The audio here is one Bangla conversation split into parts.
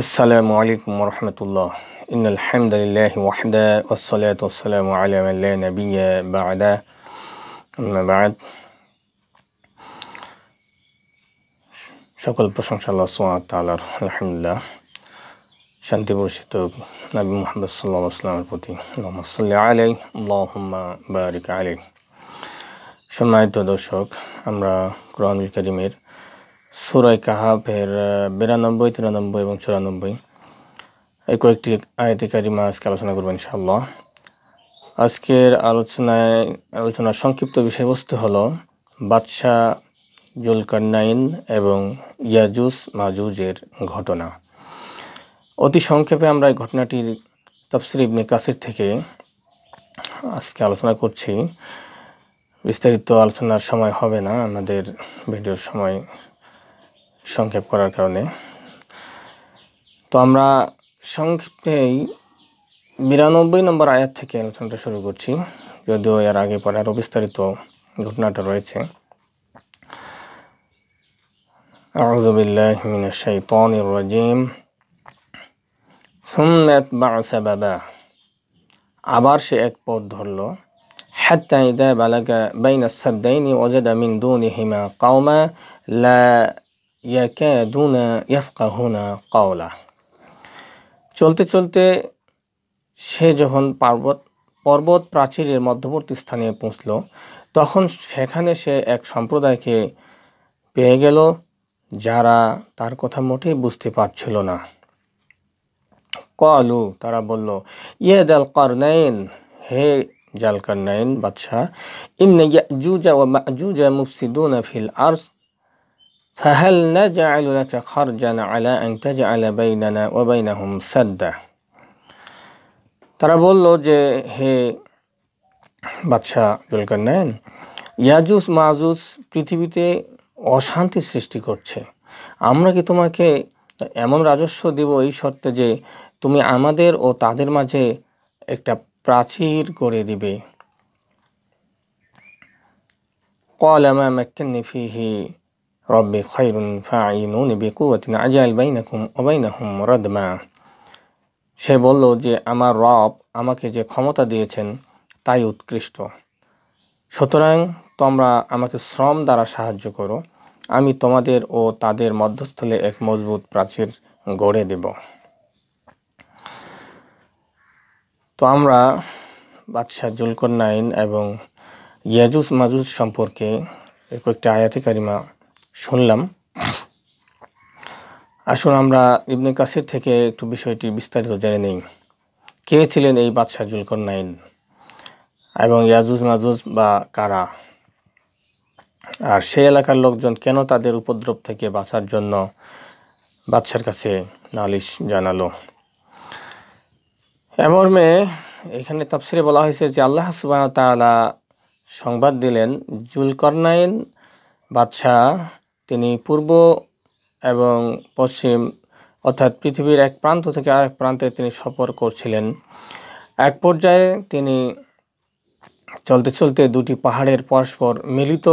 আসসালামু আলাইকুম ওরহমতুল্লাহ। ইন্নাল হামদুলিল্লাহি ওয়াহদা ওয়াসসালাতু ওয়াসসালামু আলা মান লা নাবিয়্যা বা'দা আম্মা বা'দ। সকল প্রশংসা আল্লাহ সুবহানাহু ওয়া তাআলার। আলহামদুলিল্লাহ, শান্তি বর্ষিত নবী মুহাম্মদ সাল্লাল্লাহু আলাইহি ওয়াসাল্লামের প্রতি। আল্লাহুম্মা সাল্লি আলাইহি আল্লাহুম্মা বারিক আলাইহি। সম্মানিত দর্শক, আমরা কোরআনুল কারীমের সূরা কাহাফের 92, 93 এবং 94 এই কয়েকটি আয়াতে কারিমা আজকে আলোচনা করব ইনশাআল্লাহ। আজকের আলোচনার সংক্ষিপ্ত বিষয়বস্তু হলো বাদশাহ জুলকারনাইন এবং ইয়াজুজ মাজুজের ঘটনা। অতি সংক্ষেপে আমরা এই ঘটনাটির তাফসীর ইবনে কাসির থেকে আজকে আলোচনা করছি। বিস্তারিত আলোচনার সময় হবে না, আমাদের ভিডিওর সময় সংক্ষেপ করার কারণে। তো আমরা সংক্ষেপেই 92 নম্বর আয়াত থেকে আলোচনাটা শুরু করছি, যদিও এর আগে পরে আরও বিস্তারিত ঘটনাটা রয়েছে। আউযু বিল্লাহি মিনাশ শাইতানির রাজিম। সুম্মা আতবা'a সাবাবা, আবার সে এক পথ ধরল। হাত্তা ইযা বালাগা বাইনা সাদদাইনি ওয়াজাদা মিন দুনিহিমা কওমা লা ইয়াকাদুনা ইয়াফকাহুনা কাওলা। চলতে চলতে সে যখন পর্বত প্রাচীরের মধ্যবর্তী স্থানে পৌঁছল, তখন সেখানে সে এক সম্প্রদায়কে পেয়ে গেল যারা তার কথা মোটেই বুঝতে পারছিল না। ক্বালু, তারা বলল, ইয়া যাল কারনাইন, হে জালকারনাইন বাদশাহ, ইন্না ইয়াজুজা ওয়া মাজুজা মুফসিদুনা ফিল আরদ ফাহাল নাজআলু লাকা খারজান আলা আন তাজআলা বাইনানা ওয়া বাইনাহুম সাদ্দা। তারা বলল যে, হে বাদশাহ জুলকারনাইন, ইয়াজুজ মাজুজ পৃথিবীতে অশান্তি সৃষ্টি করছে। আমরা কি তোমাকে এমন রাজস্ব দিব এই শর্তে যে তুমি আমাদের ও তাদের মাঝে একটা প্রাচীর করে দিবে। ক্বালা মা মাক্কান্নী ফীহি রাব্বী খায়রুন ফা'ইনুনি বিকুওয়াতিন আজআল বাইনাকুম ওয়া বাইনাহুম রাদমা। সে বলল যে, আমার রব আমাকে যে ক্ষমতা দিয়েছেন তাই উৎকৃষ্ট, সুতরাং তোমরা আমাকে শ্রম দ্বারা সাহায্য করো, আমি তোমাদের ও তাদের মধ্যস্থলে এক মজবুত প্রাচীর গড়ে দেব। তো আমরা বাদশাহ জুলকারনাইন এবং ইয়াজুজ মাজুজ সম্পর্কে কয়েকটি আয়াতে কারিমা শুনলাম। আসুন আমরা ইবনে কাসির থেকে একটু বিষয়টি বিস্তারিত জেনে নেই। কে ছিলেন এই বাদশাহ জুলকারনাইন এবং ইয়াজুজ মাজুজ বা কারা, আর সেই এলাকার লোকজন কেন তাদের উপদ্রব থেকে বাঁচার জন্য বাদশার কাছে নালিশ জানালো। এমর্মে এখানে তাফসিরে বলা হয়েছে যে আল্লাহ সুবহানাহু ওয়া তাআলা সংবাদ দিলেন জুলকারনাইন বাদশাহ, তিনি পূর্ব এবং পশ্চিম অর্থাৎ পৃথিবীর এক প্রান্ত থেকে আরেক প্রান্তে তিনি সফর করছিলেন। এক পর্যায়ে তিনি চলতে চলতে দুটি পাহাড়ের পরস্পর মিলিত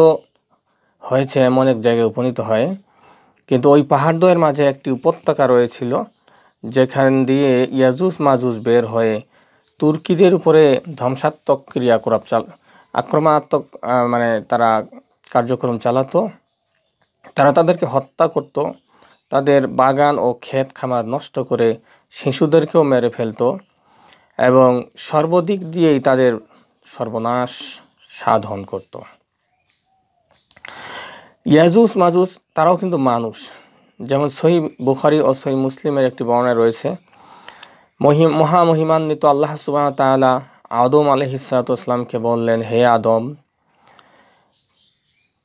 হয়েছে এমন এক জায়গায় উপনীত হয়, কিন্তু ওই পাহাড়দ্বয়ের মাঝে একটি উপত্যকা রয়েছিল যেখান দিয়ে ইয়াজুজ মাজুজ বের হয়ে তুর্কিদের উপরে ধ্বংসাত্মক ক্রিয়াকলাপ আক্রমণাত্মক তারা কার্যক্রম চালাতো। তারা তাদেরকে হত্যা করত, তাদের বাগান ও ক্ষেত খামার নষ্ট করে শিশুদেরকেও মেরে ফেলতো এবং সর্বদিক দিয়েই তাদের সর্বনাশ সাধন করত। ইয়াজুজ মাজুজ তারাও কিন্তু মানুষ, যেমন সহিহ বুখারী ও সহিহ মুসলিমের একটি বর্ণনা রয়েছে। মহামহিমান্বিত আল্লাহ সুবহানাহু ওয়া তাআলা আদম আলাইহিস সালাতু ওয়াস সালামকে বললেন, হে আদম।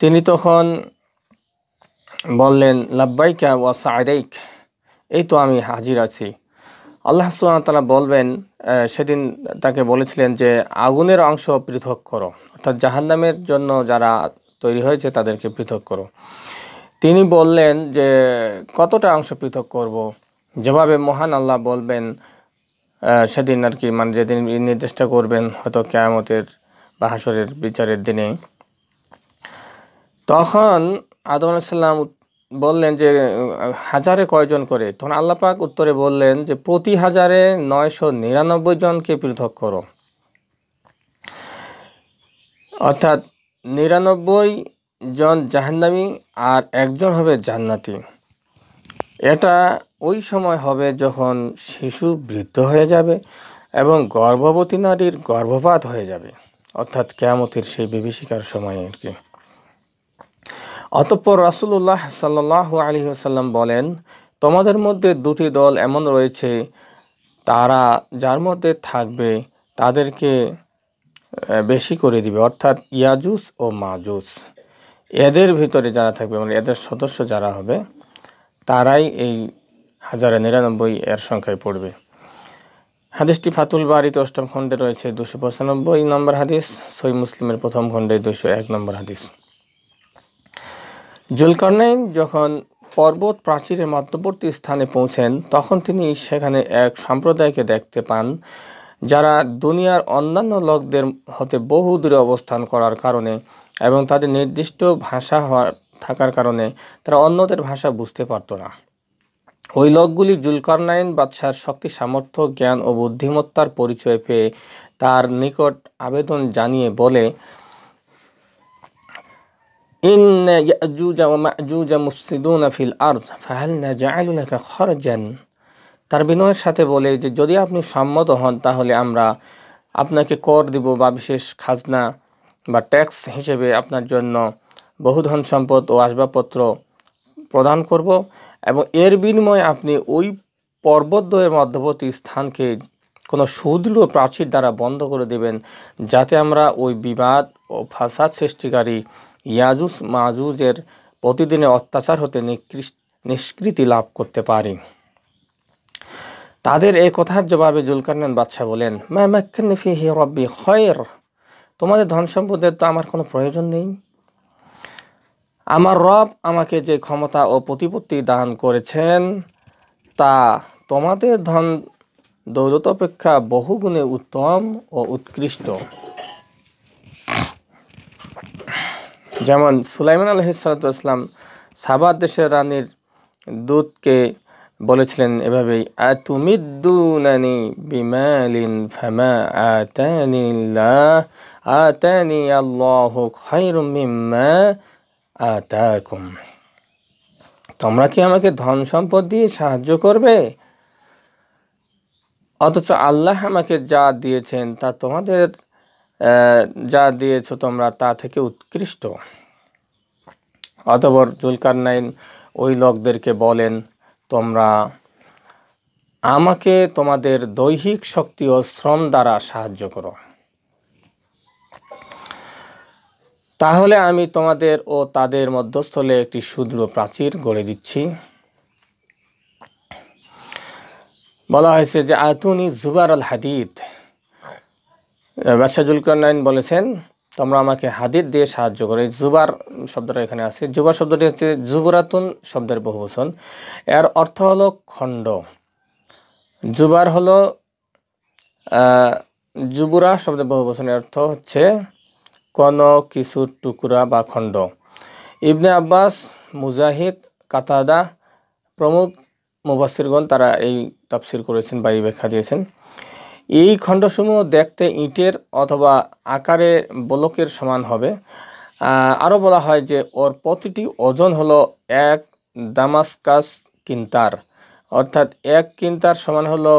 তিনি তখন বললেন, লাব্বাইকা ওয়া সা'দাইক, এই তো আমি হাজির আছি। আল্লাহ সুবহানাহু ওয়া তাআলা বলবেন, সেদিন তাকে বলেছিলেন যে আগুনের অংশ পৃথক করো, অর্থাৎ জাহান্নামের জন্য যারা তৈরি হয়েছে তাদেরকে পৃথক করো। তিনি বললেন যে কতটা অংশ পৃথক করব, যেভাবে মহান আল্লাহ বলবেন সেদিন আর কি, যেদিন নির্দেশটা করবেন, হয়তো কিয়ামতের বা হাসরের বিচারের দিনে। তখন আদম আলাইহিস সালাম বললেন যে হাজারে কয়জন করে, তখন আল্লাহ পাক উত্তরে বললেন যে প্রতি হাজারে 999 জনকে পৃথক করো, অর্থাৎ 99 জন জাহান্নামী আর একজন হবে জান্নাতি। এটা ওই সময় হবে যখন শিশু বৃদ্ধ হয়ে যাবে এবং গর্ভবতী নারীর গর্ভপাত হয়ে যাবে, অর্থাৎ কিয়ামতের সেই বিভীষিকার সময় আর কি। অতঃপর রাসূলুল্লাহ সাল্লাল্লাহু আলাইহি ওয়াসাল্লাম বলেন, তোমাদের মধ্যে দুটি দল এমন রয়েছে, তারা যার মধ্যে থাকবে তাদেরকে বেশি করে দিবে, অর্থাৎ ইয়াজুজ ও মাজুজ। এদের ভিতরে যারা থাকবে মানে এদের সদস্য যারা হবে তারাই এই 1099 এর সংখ্যায় পড়বে। হাদিসটি ফাতুল বারীতে 8ম খণ্ডে রয়েছে 295 নম্বর হাদিস, সহিহ মুসলিমের প্রথম খণ্ডে 201 নম্বর হাদিস। জুলকারনাইন যখন পর্বত প্রাচীরের মধ্যবর্তী স্থানে পৌঁছেন তখন তিনি সেখানে এক সম্প্রদায়কে দেখতে পান যারা দুনিয়ার অন্যান্য লোকদের হতে বহু দূরে অবস্থান করার কারণে এবং তাদের নির্দিষ্ট ভাষা থাকার কারণে তারা অন্যদের ভাষা বুঝতে পারত না। ওই লোকগুলি জুলকারনাইন বাদশার শক্তি, সামর্থ্য, জ্ঞান ও বুদ্ধিমত্তার পরিচয় পেয়ে তার নিকট আবেদন জানিয়ে বলে, ইন্না ইয়াজুজ ওয়া মাজুজ মুফসিদুনা ফিল আরদ ফাহাল নাজআলু লাকা খরজান। তার বিনয়ের সাথে বলে যে যদি আপনি সম্মত হন তাহলে আমরা আপনাকে কর দিব বা বিশেষ খাজনা বা ট্যাক্স হিসেবে আপনার জন্য বহু ধন সম্পদ ও আসবাবপত্র প্রদান করব এবং এর বিনিময়ে আপনি ওই পর্বতদ্বয়ের মধ্যবর্তী স্থানকে কোনো সুদৃঢ় প্রাচীর দ্বারা বন্ধ করে দেবেন, যাতে আমরা ওই বিবাদ ও ফাসাদ সৃষ্টিকারী ইয়াজুজ মাজুজের প্রতিদিনের অত্যাচার হতে নিষ্কৃতি লাভ করতে পারি। তাদের এই কথার জবাবে জুলকারনাইন বাদশাহ বলেন, মা মাক্কানি ফিহি রাব্বি খায়র। তোমাদের ধন সম্পদের তো আমার কোনো প্রয়োজন নেই। আমার রব আমাকে যে ক্ষমতা ও প্রতিপত্তি দান করেছেন তা তোমাদের ধন দৌলত অপেক্ষা বহুগুণে উত্তম ও উৎকৃষ্ট। যেমন সুলাইমান আলাইহিস সালাম সাবা দেশের রানীর দূতকে বলেছিলেন এভাবেই, আতুমিদ্দুনানি বিমালিন ফামা আতানি আল্লাহু খায়রুম মিম্মা আতাকুম। তোমরা কি আমাকে ধন সম্পদ দিয়ে সাহায্য করবে, অথচ আল্লাহ আমাকে যা দিয়েছেন তা তোমাদের যা দিয়েছ তোমরা তা থেকে উৎকৃষ্ট। অতঃপর জুলকারনাইন ওই লোকদেরকে বলেন, তোমরা আমাকে তোমাদের দৈহিক শক্তি ও শ্রম দ্বারা সাহায্য করো, তাহলে আমি তোমাদের ও তাদের মধ্যস্থলে একটি সুদৃঢ় প্রাচীর গড়ে দিচ্ছি। বলা হয়েছে যে আতুনি জুবার আল হাদিদ। বাদশাহ জুলকারনাইন বলেছেন, তোমরা আমাকে হাদিদ দিয়ে সাহায্য করো। এই জুবার শব্দটা এখানে আছে। জুবার শব্দটি হচ্ছে জুবরাতুন শব্দের বহুবচন। এর অর্থ হলো খণ্ড। জুবার হলো জুবুরা শব্দের বহুবচনের অর্থ হচ্ছে কোনো কিছুর টুকরা বা খণ্ড। ইবনে আব্বাস, মুজাহিদ, কাতাদা প্রমুখ মুফাসসিরগণ তারা এই তাফসীর করেছেন বা এই ব্যাখ্যা দিয়েছেন। এই খণ্ডসমূহ দেখতে ইটের অথবা আকারে বলকের সমান হবে। আরও বলা হয় যে ওর প্রতিটি ওজন হলো 1 দামাস্কাস কিন্তার, অর্থাৎ 1 কিন্তার সমান হলো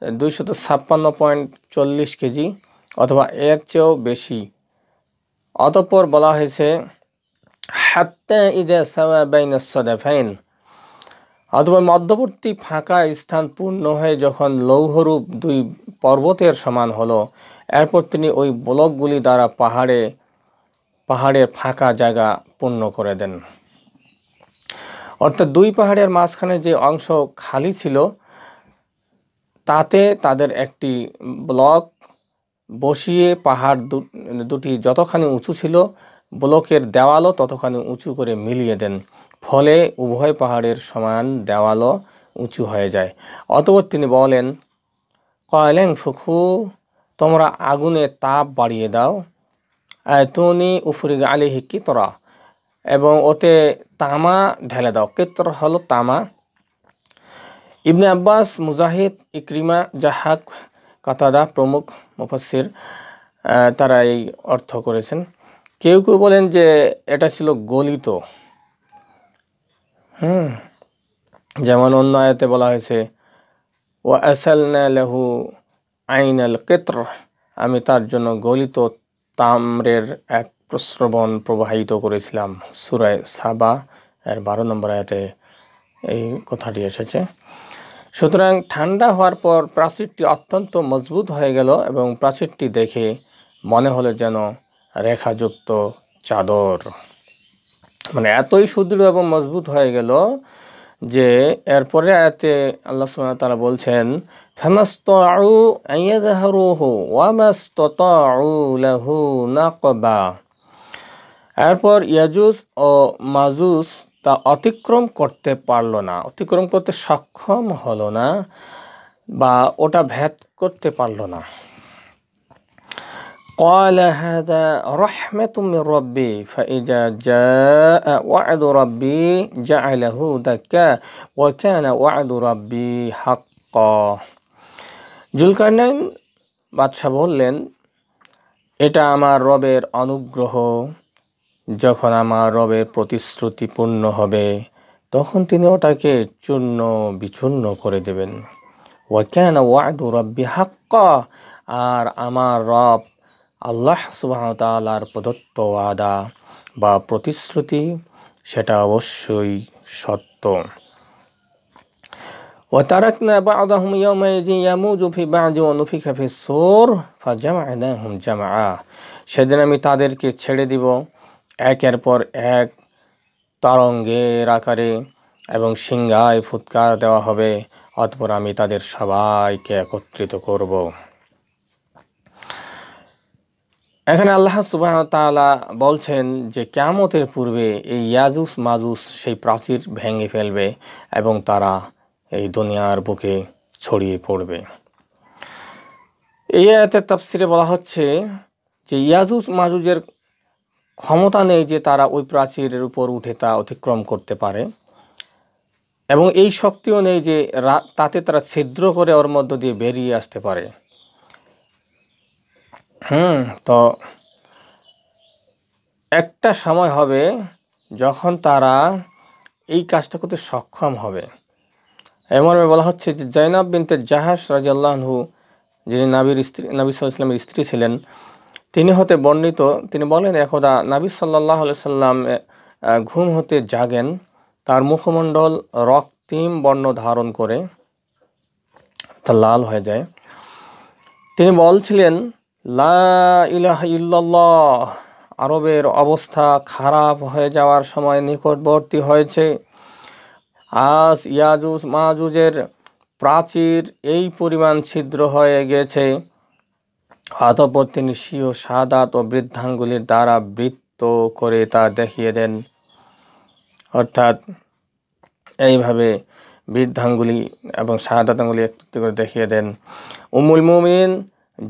256.40 কেজি অথবা এর চেয়েও বেশি। অতঃপর বলা হয়েছে হাত্তা ইযা সাওয়া বাইনাস সাদাফাইন, অথবা মধ্যবর্তী ফাঁকা স্থান পূর্ণ হয়ে যখন লৌহরূপ 2 পর্বতের সমান হলো, এরপর তিনি ওই ব্লকগুলি দ্বারা পাহাড়ের ফাঁকা জায়গা পূর্ণ করে দেন। অর্থাৎ 2 পাহাড়ের মাঝখানে যে অংশ খালি ছিল তাতে তাদের একটি ব্লক বসিয়ে পাহাড় দুটি যতখানি উঁচু ছিল ব্লকের দেওয়ালও ততখানি উঁচু করে মিলিয়ে দেন, ফলে উভয় পাহাড়ের সমান দেওয়ালও উঁচু হয়ে যায়। অতঃপর তিনি বলেন, কয়লেন ফুখু, তোমরা আগুনে তাপ বাড়িয়ে দাও, আয়তুনি উফরিগ আলাইহি কিতরা, এবং ওতে তামা ঢেলে দাও। কিত্র হলো তামা। ইবনে আব্বাস, মুজাহিদ, ইকরিমা, জাহাক, কাতাদা প্রমুখ মুফাসসির তারা এই অর্থ করেছেন। কেউ কেউ বলেন যে এটা ছিল গলিত। যেমন অন্য আয়াতে বলা হয়েছে ওয়া আসালনা লাহু আইনাল কিত্র, আমি তার জন্য গলিত তাম্রের এক প্রস্রবণ প্রবাহিত করেছিলাম। সূরা সাবা এর 12 নম্বর আয়াতে এই কথাটি এসেছে। সুতরাং ঠান্ডা হওয়ার পর প্রাচীরটি অত্যন্ত মজবুত হয়ে গেল এবং প্রাচীরটি দেখে মনে হলো যেন রেখাযুক্ত চাদর, মানে এতই সুদৃঢ় এবং মজবুত হয়ে গেল যে এরপরে আয়াতে আল্লাহ সুবহানাহু ওয়া তাআলা বলছেন ফামাসতাউ আইয়াযহারুহু ওয়া মাসতাউ লাহু নাকবা। এরপর ইয়াজুজ ও মাজুজ তা অতিক্রম করতে পারল না, অতিক্রম করতে সক্ষম হলো না বা ওটা ভেদ করতে পারল না। قال هذا رحمة من ربي فإذا جاء وعد ربي جعله دكا وكان وعد ربي حقا। জুলকারনাইন বাদশাহ বললেন, এটা আমার রবের অনুগ্রহ, যখন আমার রবের প্রতিশ্রুতি পূর্ণ হবে তখন তিনি ওটাকে চূর্ণ বিচূর্ণ করে দেবেন। ওয়াকানা ওয়াদু রাব্বি হাক্কা, আর আমার রব আল্লাহ সুবহানাহু ওয়া তাআলার প্রদত্ত ওয়াদা বা প্রতিশ্রুতি সেটা অবশ্যই সত্য। ওয়া তারাকনা বা'দাহুম ইয়াওমাইযিন ইয়ামুজু ফি বা'দি ওয়া নুফিখা ফিস সূর ফাজামা'নাহুম জামআ। সেদিন আমি তাদেরকে ছেড়ে দিব একের পর এক তরঙ্গের আকারে এবং সিংহায় ফুৎকার দেওয়া হবে, অতঃপর আমি তাদের সবাইকে একত্রিত করব। এখানে আল্লাহ সুবহানাহু ওয়া তাআলা বলছেন যে কিয়ামতের পূর্বে এই ইয়াজুজ মাজুজ সেই প্রাচীর ভেঙে ফেলবে এবং তারা এই দুনিয়ার বুকে ছড়িয়ে পড়বে। এই আয়াতের তাফসিরে বলা হচ্ছে যে ইয়াজুজ মাজুজের ক্ষমতা নেই যে তারা ওই প্রাচীরের উপর উঠে তা অতিক্রম করতে পারে, এবং এই শক্তিও নেই যে তাতে তারা ছিদ্র করে ওর মধ্য দিয়ে বেরিয়ে আসতে পারে। তো একটা সময় হবে যখন তারা এই কাজটা করতে সক্ষম হবে। এমন বলা হচ্ছে যে জাইনাব বিনতে জাহাশ রাদিয়াল্লাহু আনহু, যিনি নবী সাল্লাল্লাহু আলাইহি ওয়াসাল্লামের স্ত্রী ছিলেন, তিনি হতে বর্ণিত, তিনি বলেন একদা নবী সাল্লাল্লাহু আলাইহি ওয়াসাল্লাম ঘুম হতে জাগেন, তার মুখমণ্ডল রক্তিম বর্ণ ধারণ করে, তা লাল হয়ে যায়। তিনি বলছিলেন লা ইলাহা ইল্লাল্লাহ, আরবের অবস্থা খারাপ হয়ে যাওয়ার সময় নিকটবর্তী হয়েছে। আজ ইয়াজুজ মাজুজের প্রাচীর এই পরিমাণ ছিদ্র হয়ে গেছে। অতঃপর তিনি স্বীয় শাহাদাত ও বৃদ্ধাঙ্গুলির দ্বারা বৃত্ত করে তা দেখিয়ে দেন, অর্থাৎ এইভাবে বৃদ্ধাঙ্গুলি এবং শাহাদাত আঙ্গুলি একত্রিত করে দেখিয়ে দেন। উম্মুল মুমিনিন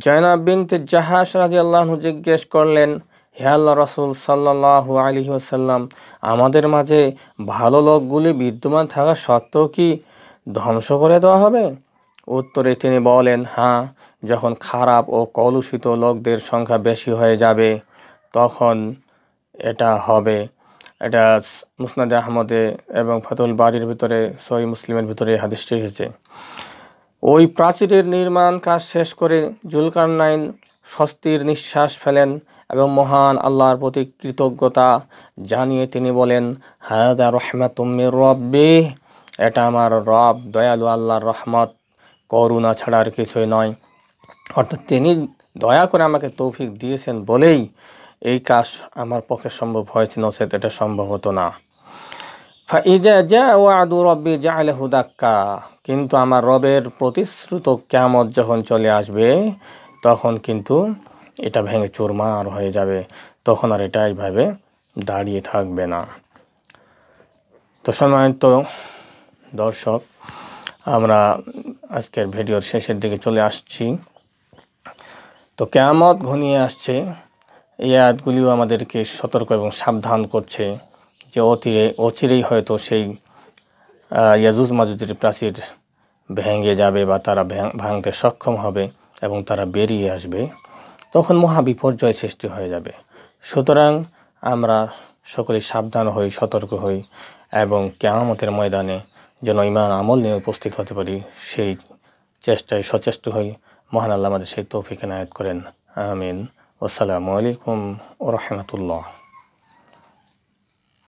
জাইনাব বিনতে জাহাশ রাদিয়াল্লাহু আনহু জিজ্ঞেস করলেন, হে আল্লাহর রাসূল সাল্লাল্লাহু আলাইহি ওয়াসাল্লাম, আমাদের মাঝে ভালো লোকগুলি বিদ্যমান থাকা সত্ত্বেও কি ধ্বংস করে দেওয়া হবে? উত্তরে তিনি বলেন, হ্যাঁ, যখন খারাপ ও কলুষিত লোকদের সংখ্যা বেশি হয়ে যাবে তখন এটা হবে। এটা মুসনাদে আহমদে এবং ফাতুল বারির ভিতরে, সহিহ মুসলিমের ভিতরে হাদিসটি এসেছে। ওই প্রাচীরের নির্মাণ কাজ শেষ করে জুলকারনাইন স্বস্তির নিঃশ্বাস ফেলেন এবং মহান আল্লাহর প্রতি কৃতজ্ঞতা জানিয়ে তিনি বলেন, হাযা রাহমাতুম মির রাব্বি, এটা আমার রব দয়ালু আল্লাহর রহমত, করুণা ছাড়া আর কিছুই নয়। অর্থাৎ তিনি দয়া করে আমাকে তৌফিক দিয়েছেন বলেই এই কাজ আমার পক্ষে সম্ভব হয়েছে, নচেত এটা সম্ভব হতো না। ফাইযা জা ওয়াদু রাব্বি জাআলাহু দাক্কা, কিন্তু আমার রবের প্রতিশ্রুত কিয়ামত যখন চলে আসবে তখন কিন্তু এটা ভেঙে চুরমার হয়ে যাবে, তখন আর এটা এইভাবে দাঁড়িয়ে থাকবে না। তো সম্মানিত দর্শক, আমরা আজকের ভিডিওর শেষের দিকে চলে আসছি। তো কিয়ামত ঘনিয়ে আসছে, এই আয়াতগুলিও আমাদেরকে সতর্ক এবং সাবধান করছে যে অচিরেই হয়তো সেই ইয়াজুজ মাজুজের প্রাচীর ভেঙে যাবে বা তারা ভাঙতে সক্ষম হবে এবং তারা বেরিয়ে আসবে, তখন মহা বিপর্যয় সৃষ্টি হয়ে যাবে। সুতরাং আমরা সকলে সাবধান হই, সতর্ক হই এবং কিয়ামতের ময়দানে যেন ঈমান আমল নিয়ে উপস্থিত হতে পারি সেই চেষ্টায় সচেষ্ট হই। মহান আল্লাহ আমাদের সেই তৌফিক এনায়েত করেন। আমিন। আসসালামু আলাইকুম ওয়া রাহমাতুল্লাহ।